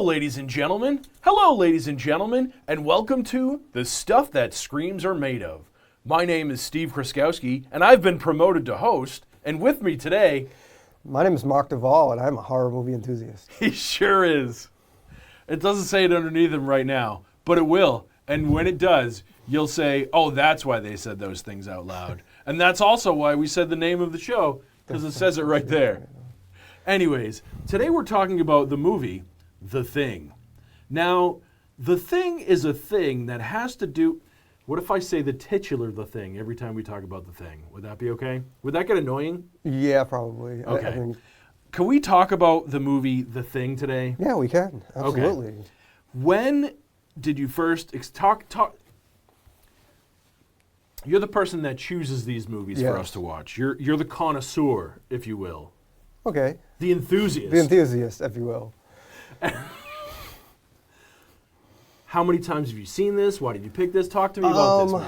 Hello, ladies and gentlemen. Hello, ladies and gentlemen, and welcome to The Stuff That Screams Are Made Of. My name is Steve Kraskowski, and I've been promoted to host, and with me today... My name is Mark Duvall, and I'm a horror movie enthusiast. He sure is. It doesn't say it underneath him right now, but it will. And when it does, you'll say, oh, that's why they said those things out loud. And that's also why we said the name of the show, because it says it right there. Anyways, today we're talking about the movie The Thing. Now, The Thing is a thing that has to do... What if I say the titular The Thing every time we talk about The Thing? Would that be okay? Would that get annoying? Yeah, probably. Okay. I think, can we talk about the movie The Thing today? yeah, we can. Absolutely. Okay. When did you first talk? You're the person that chooses these movies for Yes. us to watch. You're the connoisseur, if you will. Okay. The enthusiast. The enthusiast, if you will. How many times have you seen this? Why did you pick this? Talk to me about this movie.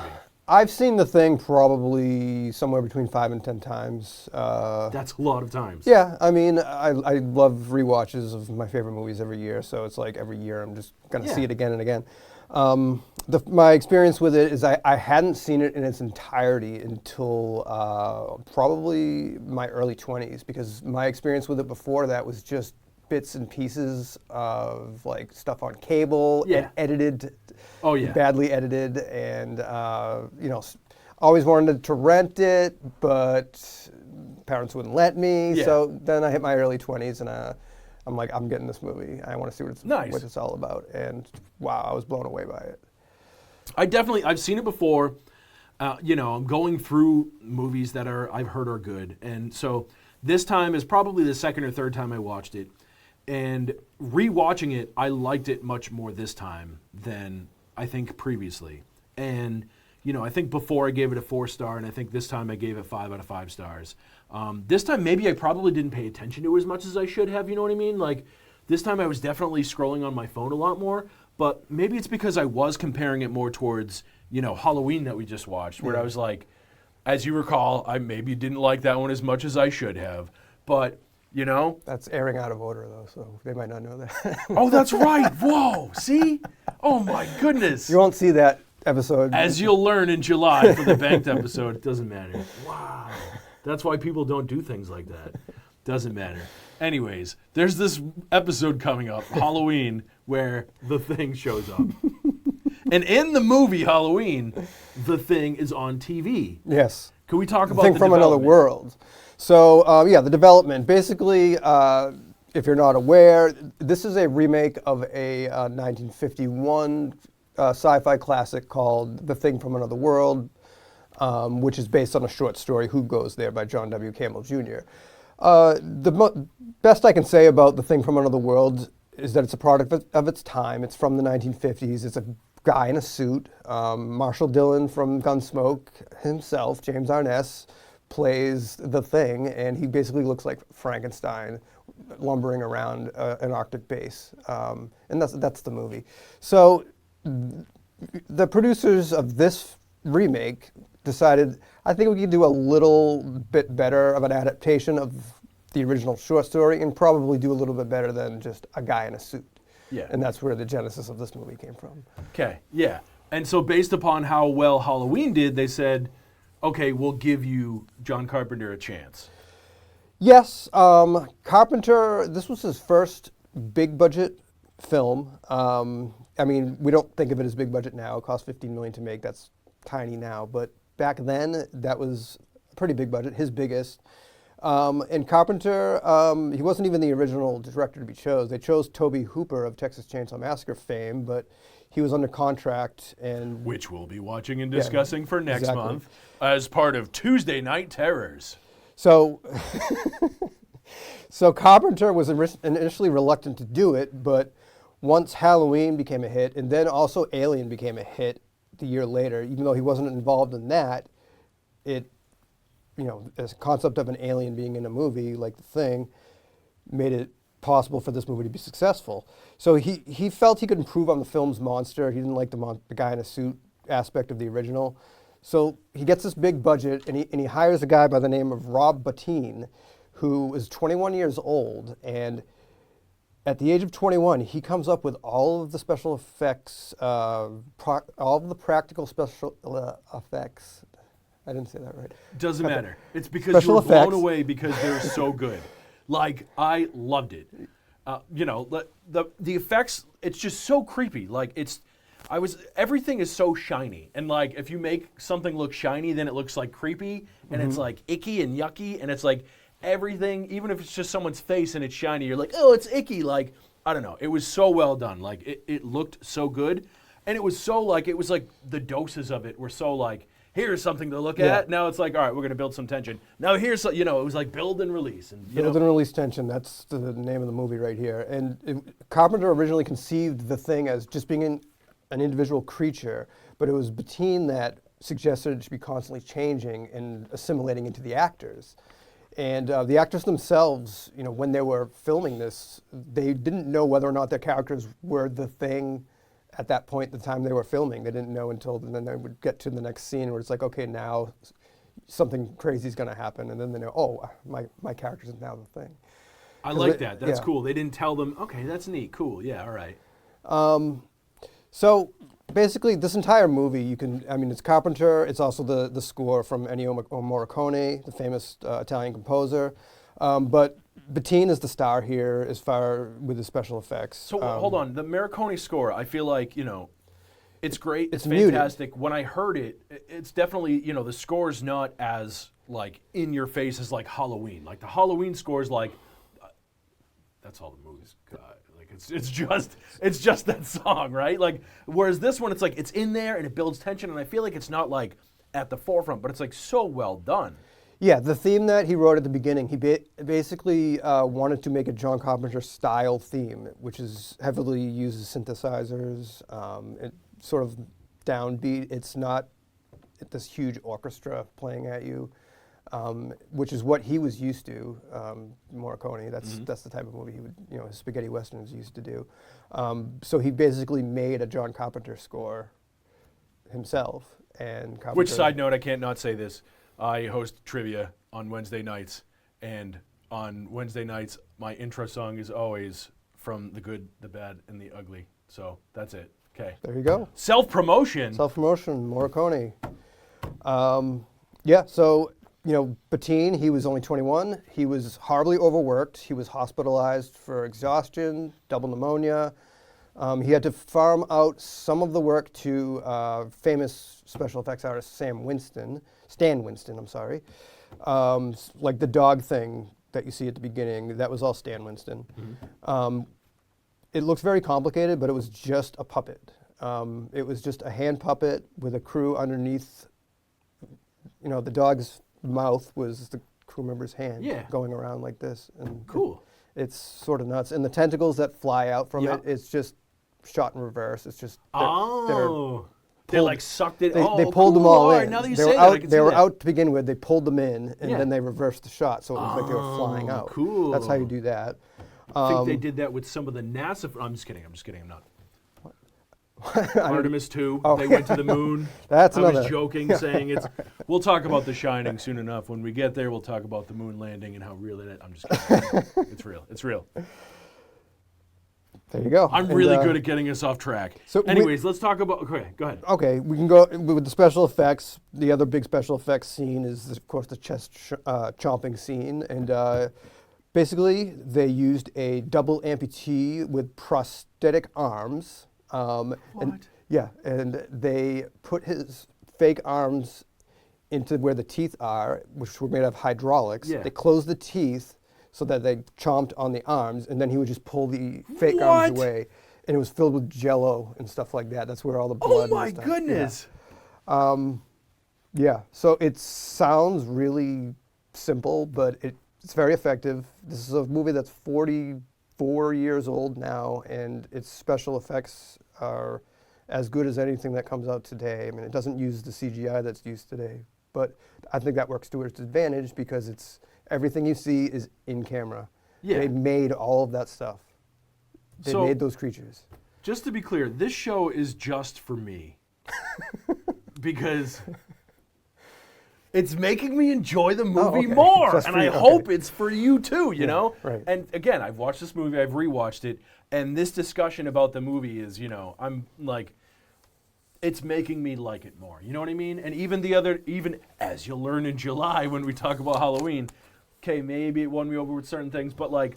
I've seen The Thing probably somewhere between 5 and 10 times. That's a lot of times. Yeah, I mean, I love rewatches of my favorite movies every year, so it's like every year I'm just going to see it again and again. My experience with it is I hadn't seen it in its entirety until probably my early 20s, because my experience with it before that was just bits and pieces of like stuff on cable and edited, badly edited, and always wanted to rent it, but parents wouldn't let me. Yeah. So then I hit my early 20s, and I'm like, I'm getting this movie. I want to see what it's all about. And wow, I was blown away by it. I've seen it before. I'm going through movies that I've heard are good, and so this time is probably the second or third time I watched it. And rewatching it, I liked it much more this time than I think previously. And I think before I gave it a 4-star, and I think this time I gave it 5 out of 5 stars. This time maybe I probably didn't pay attention to it as much as I should have. You know what I mean? Like this time I was definitely scrolling on my phone a lot more. But maybe it's because I was comparing it more towards Halloween that we just watched, where I was like, as you recall, I maybe didn't like that one as much as I should have, but. That's airing out of order, though, so they might not know that. Oh, that's right. Whoa. See? Oh, my goodness. You won't see that episode. As you'll learn in July for the Banked episode, it doesn't matter. Wow. That's why people don't do things like that. Doesn't matter. Anyways, there's this episode coming up, Halloween, where The Thing shows up. And in the movie Halloween, The Thing is on TV. Yes. Can we talk about The Thing from Another World? So, the development. Basically, if you're not aware, this is a remake of a 1951 sci-fi classic called The Thing from Another World, which is based on a short story, Who Goes There, by John W. Campbell Jr. The best I can say about The Thing from Another World is that it's a product of its time. It's from the 1950s. It's a guy in a suit. Marshall Dillon from Gunsmoke himself, James Arness, plays The Thing, and he basically looks like Frankenstein lumbering around an Arctic base. And that's the movie. So the producers of this remake decided, I think we could do a little bit better of an adaptation of the original short story, and probably do a little bit better than just a guy in a suit. Yeah. And that's where the genesis of this movie came from. Okay, yeah. And so based upon how well Halloween did, they said, okay, we'll give you John Carpenter a chance. Yes, Carpenter, this was his first big budget film. I mean, we don't think of it as big budget now. It cost $15 million to make. That's tiny now. But back then, that was a pretty big budget, his biggest. And Carpenter, he wasn't even the original director to be chosen. They chose Tobe Hooper of Texas Chainsaw Massacre fame, but he was under contract, and which we'll be watching and discussing for next exactly. month as part of Tuesday Night Terrors. So, so Carpenter was initially reluctant to do it, but once Halloween became a hit, and then also Alien became a hit the year later, even though he wasn't involved in that, as a concept of an alien being in a movie like The Thing made it possible for this movie to be successful. So he felt he could improve on the film's monster. He didn't like the guy in a suit aspect of the original. So he gets this big budget, and he hires a guy by the name of Rob Bottin, who is 21 years old, and at the age of 21, he comes up with all of the special effects, all of the practical special effects. I didn't say that right. Doesn't matter. It's because Special you were blown effects. away because they're so good. Like, I loved it. You know, the effects, it's just so creepy. Like, everything is so shiny. And like, if you make something look shiny, then it looks like creepy and it's like icky and yucky. And it's like everything, even if it's just someone's face and it's shiny, you're like, oh, it's icky. Like, I don't know. It was so well done. Like, it looked so good. And it was like the doses of it were so like, here's something to look at. Now it's like, all right, we're going to build some tension. Now here's, it was like build and release. And, Build and release tension. That's the name of the movie right here. And Carpenter originally conceived the thing as just being an individual creature, but it was Bettine that suggested it should be constantly changing and assimilating into the actors. And the actors themselves, when they were filming this, they didn't know whether or not their characters were the thing at that point, the time they were filming. They didn't know until then they would get to the next scene where it's like, okay, now something crazy is going to happen. And then they know, oh, my character is now the thing. I like that. That's cool. They didn't tell them, okay, that's neat. Cool. Yeah, all right. So basically, this entire movie, it's Carpenter. It's also the score from Ennio Morricone, the famous Italian composer. But Bettine is the star here as far with the special effects. So hold on, the Morricone score, I feel like, it's great, it's muted. fantastic. When I heard it, it's definitely, the score's not as like in your face as like Halloween. Like the Halloween score's like, that's all the movies got. Like it's just that song, right? Like, whereas this one, it's like, it's in there and it builds tension, and I feel like it's not like at the forefront, but it's like so well done. Yeah, the theme that he wrote at the beginning, he basically wanted to make a John Carpenter style theme, which is heavily uses synthesizers, it sort of downbeat. It's not this huge orchestra playing at you, which is what he was used to, Morricone. That's the type of movie he would, his spaghetti westerns used to do. So he basically made a John Carpenter score himself. And Carpenter, Which, side note, I can't not say this. I host trivia on Wednesday nights, and on Wednesday nights, my intro song is always from The Good, the Bad, and the Ugly. So that's it. Okay. There you go. Self-promotion. Self-promotion, Morricone. So, Bettine, he was only 21. He was horribly overworked. He was hospitalized for exhaustion, double pneumonia. He had to farm out some of the work to famous special effects artist Stan Winston, like the dog thing that you see at the beginning, that was all Stan Winston. It looks very complicated, but it was just a puppet. It was just a hand puppet with a crew underneath. The dog's mouth was the crew member's hand going around like this. And cool. It's sort of nuts. And the tentacles that fly out from it, it's just shot in reverse. It's just they like sucked it. They pulled them all in. Now that you they say were that, I out. can They see were that. out to begin with. They pulled them in, and then they reversed the shot, so it looked like they were flying out. Cool. That's how you do that. I think they did that with some of the NASA. I'm just kidding. I'm not. Artemis 2. They went to the moon. That's I another. was joking, saying it's. We'll talk about The Shining soon enough. When we get there, we'll talk about the moon landing and how real it is. I'm just kidding. It's real. It's real. There you go. I'm really good at getting us off track. So anyways, let's talk about. Okay, go ahead. Okay, we can go with the special effects. The other big special effects scene is, of course, the chest chomping scene, and basically they used a double amputee with prosthetic arms. What? And they put his fake arms into where the teeth are, which were made of hydraulics. Yeah. They closed the teeth so that they chomped on the arms, and then he would just pull the fake arms away. And it was filled with Jell-O and stuff like that. That's where all the blood. Oh my and stuff. goodness! So it sounds really simple, but it's very effective. This is a movie that's 44 years old now, and its special effects are as good as anything that comes out today. I mean, it doesn't use the CGI that's used today, but I think that works to its advantage because everything you see is in camera. Yeah. They made all of that stuff. They made those creatures. Just to be clear, this show is just for me. Because it's making me enjoy the movie okay. more, Just and for I you, hope okay. it's for you too. You know. right. And again, I've watched this movie. I've rewatched it, and this discussion about the movie is, I'm like, it's making me like it more. You know what I mean? And even as you'll learn in July when we talk about Halloween, okay, maybe it won me over with certain things, but like,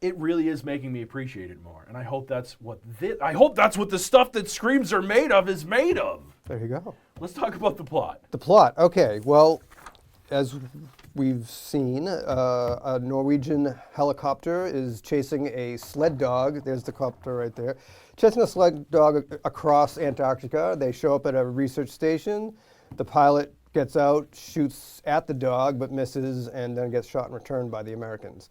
it really is making me appreciate it more. And I hope that's what the stuff that Screams are made of is made of. There you go. Let's talk about the plot. The plot. Okay. Well, as we've seen, a Norwegian helicopter is chasing a sled dog. There's the copter right there. Chasing a sled dog across Antarctica. They show up at a research station. The pilot gets out, shoots at the dog, but misses, and then gets shot in return by the Americans.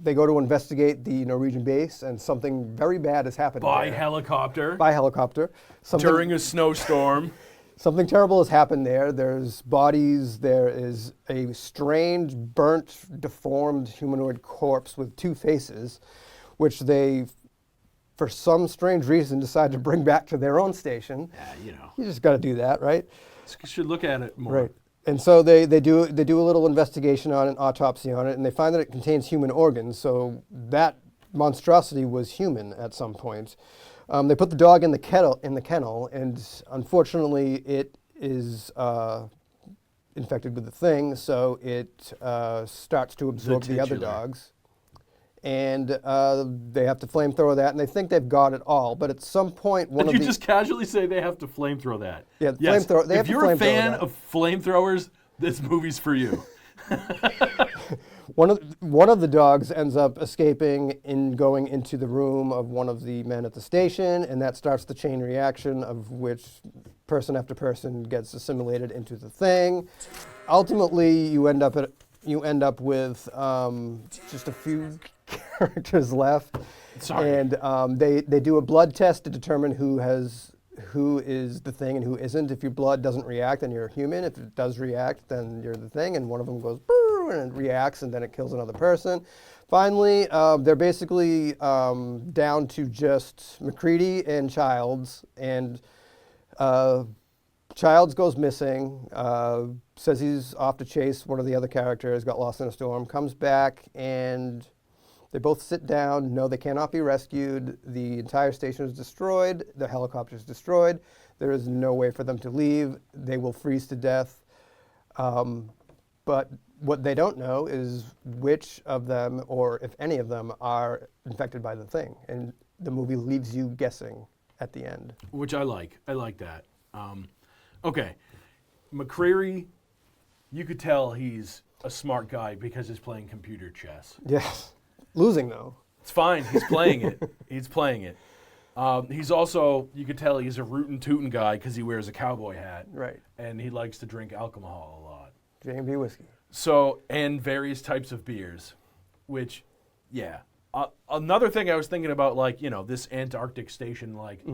They go to investigate the Norwegian base, and something very bad has happened By there. helicopter. By helicopter. During a snowstorm. Something terrible has happened there. There's bodies. There is a strange, burnt, deformed humanoid corpse with two faces, which they, for some strange reason, decide to bring back to their own station. Yeah, You just got to do that, right? should look at it more. Right. And so they do a little investigation on it, an autopsy on it, and they find that it contains human organs. So that monstrosity was human at some point. They put the dog in the kennel, and unfortunately, it is infected with the thing. So it starts to absorb the other titular. dogs, and they have to flamethrower that, and they think they've got it all. But at some point, Did you just casually say they have to flamethrow that? Yeah, Yes. flamethrower- they have If to you're a flamethrower fan that. of flamethrowers, this movie's for you. One of the dogs ends up escaping and going into the room of one of the men at the station, and that starts the chain reaction of which person after person gets assimilated into the thing. Ultimately, you end up with just a few characters left, Sorry. and they do a blood test to determine who is the thing and who isn't. If your blood doesn't react, then you're a human. If it does react, then you're the thing. And one of them goes "Brr," and it reacts, and then it kills another person. Finally, they're basically down to just McCready and Childs. And Childs goes missing, says he's off to chase one of the other characters, got lost in a storm, comes back, and they both sit down, know they cannot be rescued. The entire station is destroyed. The helicopter is destroyed. There is no way for them to leave. They will freeze to death. But what they don't know is which of them, or if any of them, are infected by the thing. And the movie leaves you guessing at the end. Which I like. I like that. Okay. McCreary, you could tell he's a smart guy because he's playing computer chess. Yes. Losing, though. It's fine. He's playing it. He's playing it. He's also, you could tell he's a rootin' tootin' guy because he wears a cowboy hat. Right. And he likes to drink alcohol a lot. J&B whiskey. So, and various types of beers, which, yeah. Another thing I was thinking about, like, this Antarctic station, like,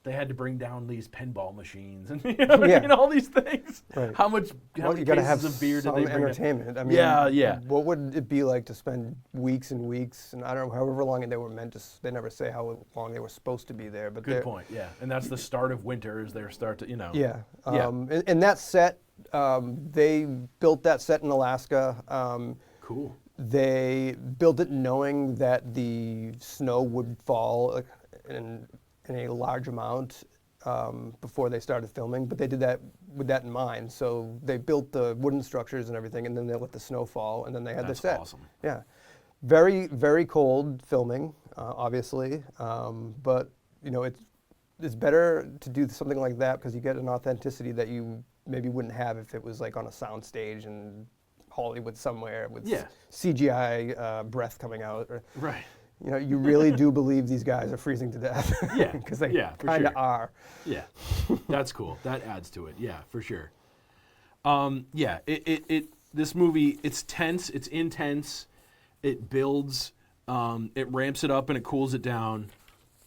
they had to bring down these pinball machines and Yeah. all these things. Right. How many You got to have cases of beer did some they bring? entertainment. I mean, Yeah. What would it be like to spend weeks and weeks, and I don't know, however long they were meant to? They never say how long they were supposed to be there. But Good point. Yeah, and that's the start of winter. Is their start to Yeah. Yeah. And that set, they built that set in Alaska. Cool. They built it knowing that the snow would fall in a large amount before they started filming, but they did that with that in mind. So they built the wooden structures and everything, and then they let the snow fall, and then they had That's the set. awesome. Yeah, very, very cold filming, obviously, but it's better to do something like that because you get an authenticity that you maybe wouldn't have if it was like on a sound stage in Hollywood somewhere with CGI breath coming out. Or, Right. you really do believe these guys are freezing to death. Yeah, Because they yeah, for kind of sure. are. Yeah, that's cool. That adds to it. Yeah, for sure. Yeah, this movie, it's tense. It's intense. It builds. It ramps it up and it cools it down.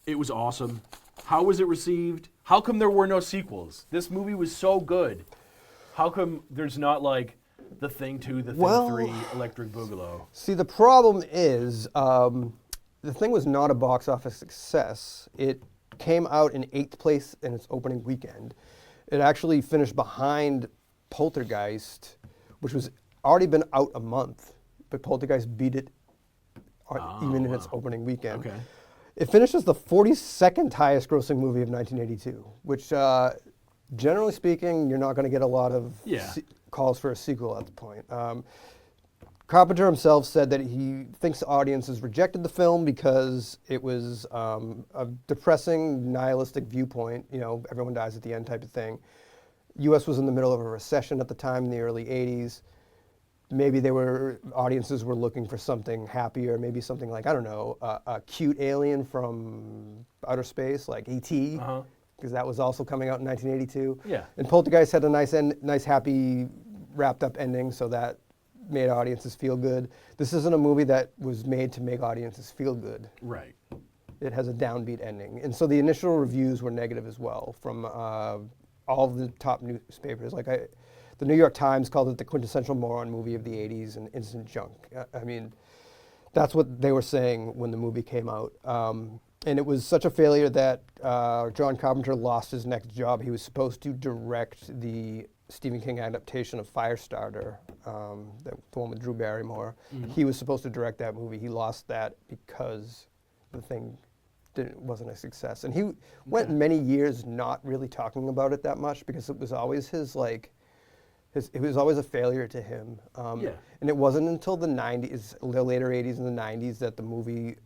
It was awesome. How was it received? How come there were no sequels? This movie was so good. How come there's not like The Thing 2, The Thing 3, Electric Boogaloo? See, the problem is the thing was not a box office success. It came out in 8th place in its opening weekend. It actually finished behind Poltergeist, which was already been out a month, but Poltergeist beat it even in its opening weekend. Okay. It finished as the 42nd highest grossing movie of 1982, which, generally speaking, you're not going to get a lot of Yeah. calls for a sequel at the point. Carpenter himself said that he thinks audiences rejected the film because it was a depressing, nihilistic viewpoint, everyone dies at the end type of thing. U.S. was in the middle of a recession at the time in the early 80s. Maybe audiences were looking for something happier, maybe something like, I don't know, a cute alien from outer space, like E.T., because that was also coming out in 1982. Yeah. And Poltergeist had a nice, happy, wrapped-up ending, so that made audiences feel good. This isn't a movie that was made to make audiences feel good. Right. It has a downbeat ending. And so the initial reviews were negative as well from all of the top newspapers. The New York Times called it the quintessential moron movie of the 80s and instant junk. I mean, that's what they were saying when the movie came out. And it was such a failure that John Carpenter lost his next job. He was supposed to direct the Stephen King adaptation of Firestarter, the one with Drew Barrymore. He was supposed to direct that movie. He lost that because the thing wasn't a success. And he went many years not really talking about it that much because it was always it was always a failure to him. And it wasn't until the later 80s and the 90s that the movie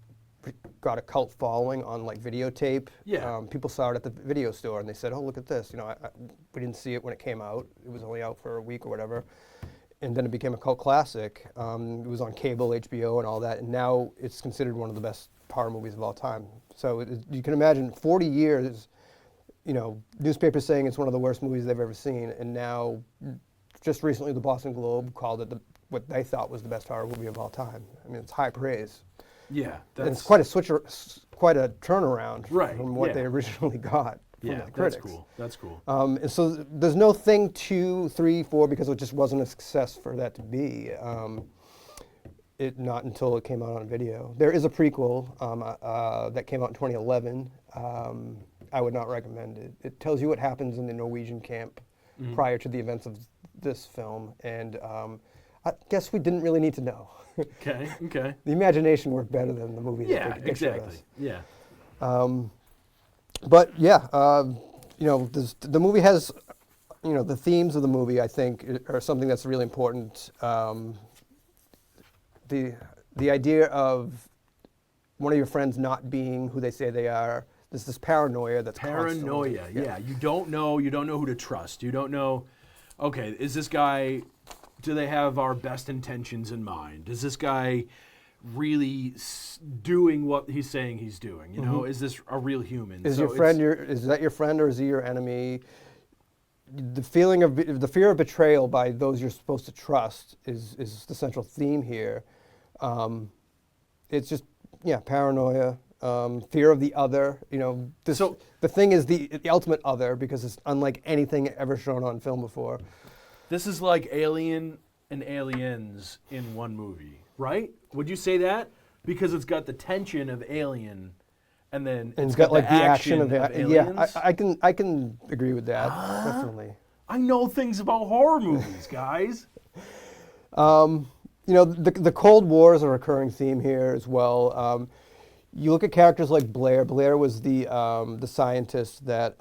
got a cult following on videotape. Yeah. People saw it at the video store and they said, "Oh, look at this." We didn't see it when it came out. It was only out for a week or whatever. And then it became a cult classic. It was on cable, HBO, and all that. And now it's considered one of the best horror movies of all time. So you can imagine 40 years, newspapers saying it's one of the worst movies they've ever seen. And now, just recently, the Boston Globe called it what they thought was the best horror movie of all time. I mean, it's high praise. Yeah. And it's quite a turnaround Right, from what yeah. they originally got from the critics. That's cool. That's cool. And so there's no Thing 2, 3, 4 because it just wasn't a success for that to be. Not until it came out on video. There is a prequel that came out in 2011. I would not recommend it. It tells you what happens in the Norwegian camp prior to the events of this film, and I guess we didn't really need to know. Okay. The imagination worked better than the movie. Yeah, they showed exactly. us. Yeah. But yeah, the movie has, the themes of the movie, I think, are something that's really important. The idea of one of your friends not being who they say they are. There's this paranoia that's Paranoia. constantly- Yeah. You don't know who to trust. You don't know. Okay, is this guy? Do they have our best intentions in mind? Is this guy really doing what he's saying he's doing? Is this a real human? Is So your friend is that your friend or is he your enemy? The the fear of betrayal by those you're supposed to trust is the central theme here. It's just paranoia, fear of the other. The thing is the ultimate other because it's unlike anything ever shown on film before. This is like Alien and Aliens in one movie, right? Would you say that? Because it's got the tension of Alien, and then And it's got the the action of it. Aliens. Yeah, I can agree with that, definitely. I know things about horror movies, guys. The Cold War is a recurring theme here as well. You look at characters like Blair. Blair was the scientist that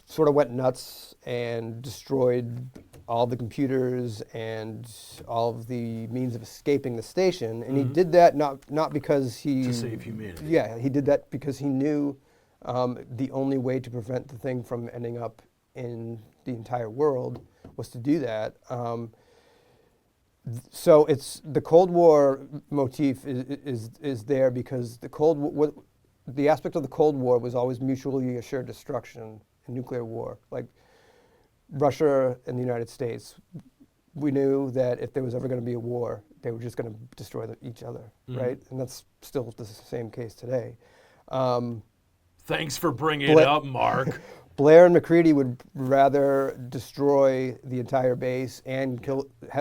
sort of went nuts and destroyed all the computers and all of the means of escaping the station. And he did that not because he... To save humanity. Yeah, he did that because he knew the only way to prevent the thing from ending up in the entire world was to do that. So it's the Cold War motif is there because the aspect of the Cold War was always mutually assured destruction and nuclear war. Like Russia and the United States, we knew that if there was ever going to be a war, they were just going to destroy each other, right? And that's still the same case today. Thanks for bringing it up, Mark. Blair and MacReady would rather destroy the entire base and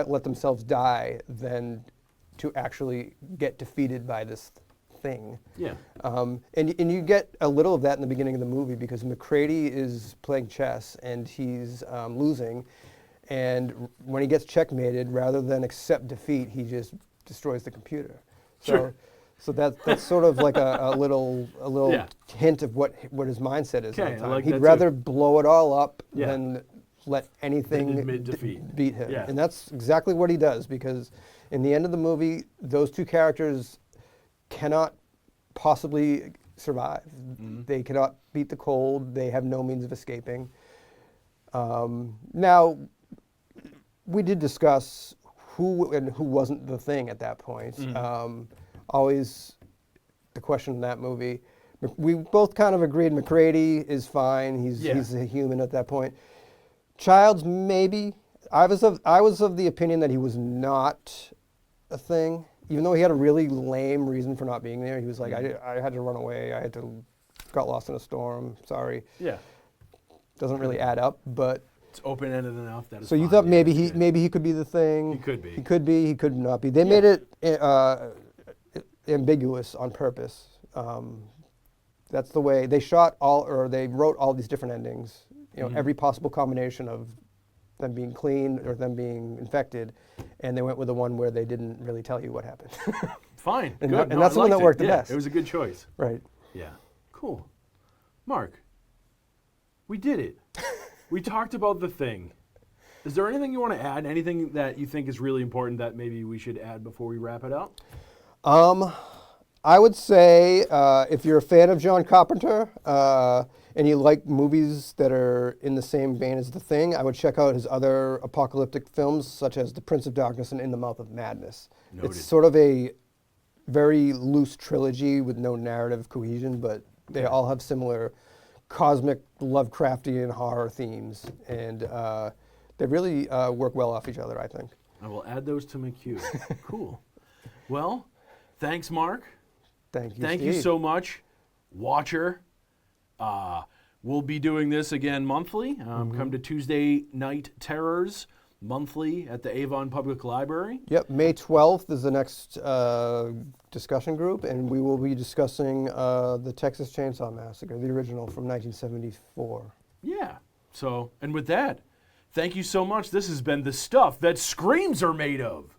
let themselves die than to actually get defeated by this thing. Yeah. And you get a little of that in the beginning of the movie because McCready is playing chess and he's losing. And when he gets checkmated, rather than accept defeat, he just destroys the computer. Sure. So that's sort of like a little Yeah. hint of what his mindset is. Okay, at the I time. like He'd that rather blow it all up Yeah. than let anything admit defeat. beat him. Yeah. And that's exactly what he does because in the end of the movie, those two characters cannot possibly survive. Mm-hmm. They cannot beat the cold. They have no means of escaping. Now, we did discuss who and who wasn't the thing at that point. Mm-hmm. Always the question in that movie. We both kind of agreed McCready is fine. He's a human at that point. Childs, maybe. I was of the opinion that he was not a thing, even though he had a really lame reason for not being there. He was like, I had to run away. Got lost in a storm. Sorry. Yeah. Doesn't really add up, but. It's open-ended enough that it's So you fine. thought Yeah, maybe it's good. he could be the thing. He could be. He could be. He could not be. They made it ambiguous on purpose. That's the way they they wrote all these different endings. You know, every possible combination of them being clean or them being infected, and they went with the one where they didn't really tell you what happened. Fine. And Good. that- and No, that's I the one liked that it. worked the Yeah, best. It was a good choice. Right. Yeah. Cool. Mark, we did it. We talked about the thing. Is there anything you want to add? Anything that you think is really important that maybe we should add before we wrap it up? I would say if you're a fan of John Carpenter and you like movies that are in the same vein as The Thing, I would check out his other apocalyptic films, such as The Prince of Darkness and In the Mouth of Madness. Noted. It's sort of a very loose trilogy with no narrative cohesion, but they all have similar cosmic Lovecraftian horror themes, and they really work well off each other, I think. I will add those to my queue. Cool. Well, thanks, Mark. Thank you, Thank Steve. you so much, Watcher. We'll be doing this again monthly. Come to Tuesday Night Terrors monthly at the Avon Public Library. Yep, May 12th is the next discussion group, and we will be discussing the Texas Chainsaw Massacre, the original from 1974. Yeah. So, and with that, thank you so much. This has been The Stuff That Screams Are Made Of.